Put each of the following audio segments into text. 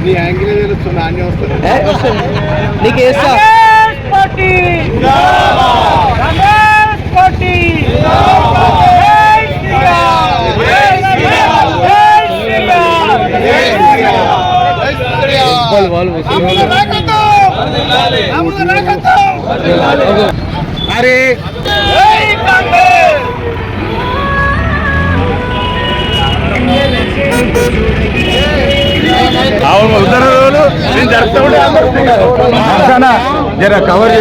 నీ యాంగిల్ తెలుస్తున్నా అన్నీ వస్తుంది నీకు వేస్తా అరే జర కవర్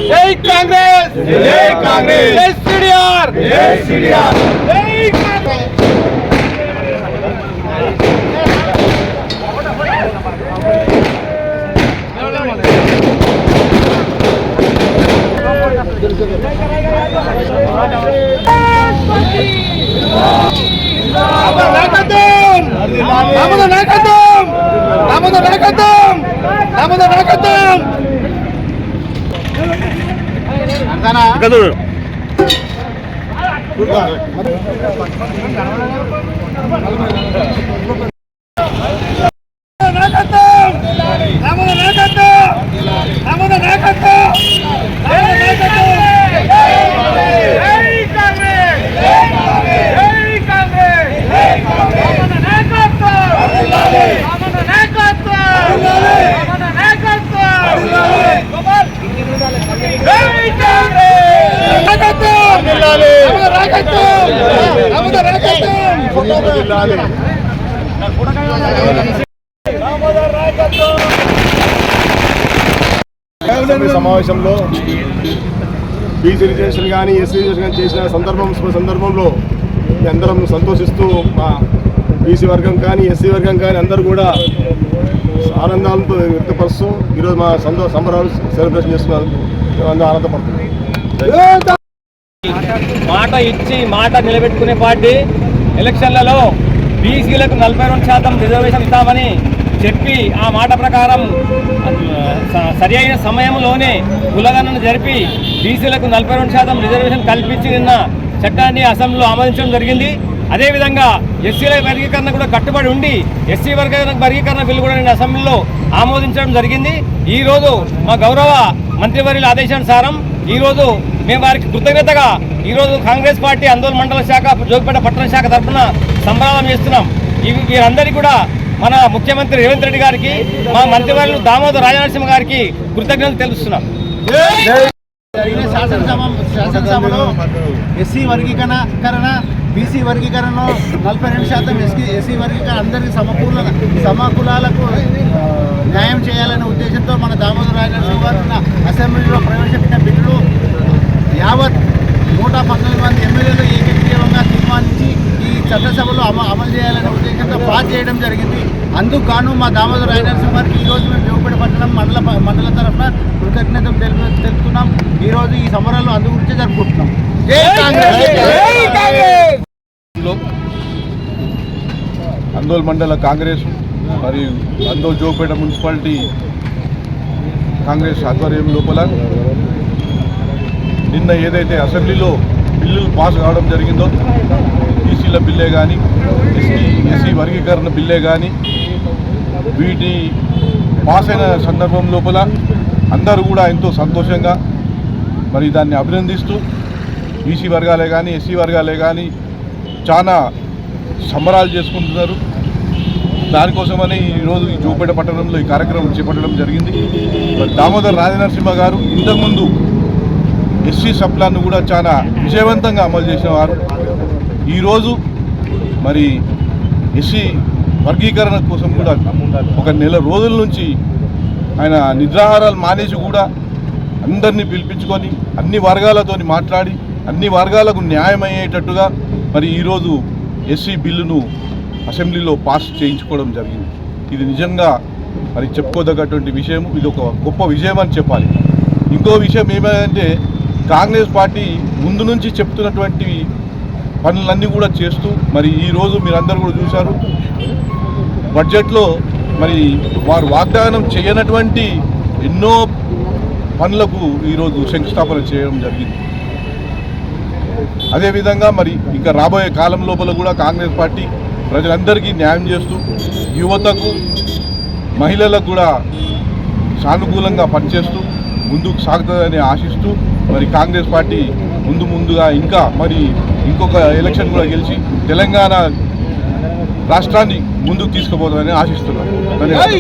జై కాంగ్రెస్ జై కాంగ్రెస్ జై సిడిఆర్ జై సిడిఆర్ జై కాంగ్రెస్ సమావేశంలో బీసీ రిజర్వేషన్ కానీ ఎస్సీ రిజర్వేషన్ కానీ చేసిన సందర్భంలో అందరం సంతోషిస్తూ మా బీసీ వర్గం కానీ ఎస్సీ వర్గం కానీ అందరూ కూడా ఆనందాలతో వ్యక్తపరుస్తూ ఈరోజు మా సంబరాలు సెలబ్రేషన్ చేస్తున్నారు. అందరూ ఆనందపడుతున్నాం. మాట ఇచ్చి మాట నిలబెట్టుకునే పార్టీ ఎలక్షన్లలో బీసీలకు 42% రిజర్వేషన్ ఇస్తామని చెప్పి ఆ మాట ప్రకారం సరి అయిన సమయంలోనే కులగణన జరిపి బీసీలకు 42% రిజర్వేషన్ కల్పించి నిన్న చట్టాన్ని అసెంబ్లీలో ఆమోదించడం జరిగింది. అదేవిధంగా ఎస్సీల వర్గీకరణ కూడా కట్టుబడి ఉండి ఎస్సీ వర్గీకరణ బిల్లు కూడా నిన్న అసెంబ్లీలో ఆమోదించడం జరిగింది. ఈరోజు మా గౌరవ మంత్రివర్యుల ఆదేశానుసారం ఈరోజు మేము వారికి కృతజ్ఞతగా ఈరోజు కాంగ్రెస్ పార్టీ ఆందోళన మండల శాఖ జోగిపేట పట్టణ శాఖ తరఫున సంబరాలు చేస్తున్నాం. వీరందరికీ కూడా మన ముఖ్యమంత్రి రేవంత్ రెడ్డి గారికి మా మంత్రివర్యులు దామోదర్ రాజనరసింహ గారికి కృతజ్ఞతలు తెలుస్తున్నాం. శాసనసభలో ఎస్సీ వర్గీకరణ బీసీ వర్గీకరణలో 42% ఎస్సీ వర్గీకరణ అందరికీ సమకులాలకు న్యాయం చేయాలనే ఉద్దేశంతో మన దామోదర్ రాజనరసింహ గారు అసెంబ్లీలో ప్రవేశపెట్టిన బిల్లులు యావత్ 119 మంది ఎమ్మెల్యేలు ఏకగ్రీవంగా తీర్మానించి ఈ చట్టసభలో అమలు చేయాలనే ఉద్దేశంతో పాస్ చేయడం జరిగింది. అందుకు గాను మా దామోదర్ రాజనరసింహ గారికి ఈరోజు మేము జోగిపేట పట్టణం మండల తరఫున కృతజ్ఞతలు తెలుపుతున్నాం. ఈరోజు ఈ సంబరాలు అందు గురించి జరుపుకుంటున్నాం. అందోల్ మండల కాంగ్రెస్ మరియు అందోల్ జోగిపేట మున్సిపాలిటీ కాంగ్రెస్ ఆధ్వర్యం లోపల నిన్న ఏదైతే అసెంబ్లీలో బిల్లులు పాస్ కావడం జరిగిందో బీసీల బిల్లే కానీ ఎస్సీ వర్గీకరణ బిల్లే కానీ వీటి పాస్ అయిన సందర్భం లోపల అందరూ కూడా ఎంతో సంతోషంగా మరి దాన్ని అభినందిస్తూ బీసీ వర్గాలే కానీ ఎస్సీ వర్గాలే కానీ చాలా సంబరాలు చేసుకుంటున్నారు. దానికోసమని ఈరోజు ఈ జోగిపేట పట్టణంలో ఈ కార్యక్రమం చేపట్టడం జరిగింది. మరి దామోదర్ రాజనరసింహ గారు ఇంతకుముందు ఎస్సీ సప్లాన్ను కూడా చాలా విజయవంతంగా అమలు చేసిన వారు. ఈరోజు మరి ఎస్సీ వర్గీకరణ కోసం కూడా ఒక నెల రోజుల నుంచి ఆయన నిద్రాహారాలు మానేసి కూడా అందరినీ పిలిపించుకొని అన్ని వర్గాలతో మాట్లాడి అన్ని వర్గాలకు న్యాయం అయ్యేటట్టుగా మరి ఈరోజు ఎస్సీ బిల్లును అసెంబ్లీలో పాస్ చేయించుకోవడం జరిగింది. ఇది నిజంగా మరి చెప్పుకోదగ్గటువంటి విషయం. ఇది ఒక గొప్ప విజయం అని చెప్పాలి. ఇంకో విషయం ఏమంటే కాంగ్రెస్ పార్టీ ముందు నుంచి చెప్తున్నటువంటి పనులన్నీ కూడా చేస్తూ మరి ఈరోజు మీరందరూ కూడా చూశారు బడ్జెట్లో మరి వారు వాగ్దానం చేయనటువంటి ఎన్నో పనులకు ఈరోజు శంకుస్థాపన చేయడం జరిగింది. అదేవిధంగా మరి ఇంకా రాబోయే కాలం లోపల కూడా కాంగ్రెస్ పార్టీ ప్రజలందరికీ న్యాయం చేస్తూ యువతకు మహిళలకు కూడా సానుకూలంగా పనిచేస్తూ ముందుకు సాగుతుందని ఆశిస్తూ మరి కాంగ్రెస్ పార్టీ ముందుగా ఇంకా మరి ఇంకొక ఎలక్షన్ కూడా గెలిచి తెలంగాణ రాష్ట్రాన్ని ముందుకు తీసుకుపోతుందని ఆశిస్తున్నాను. ధన్యవాదాలు.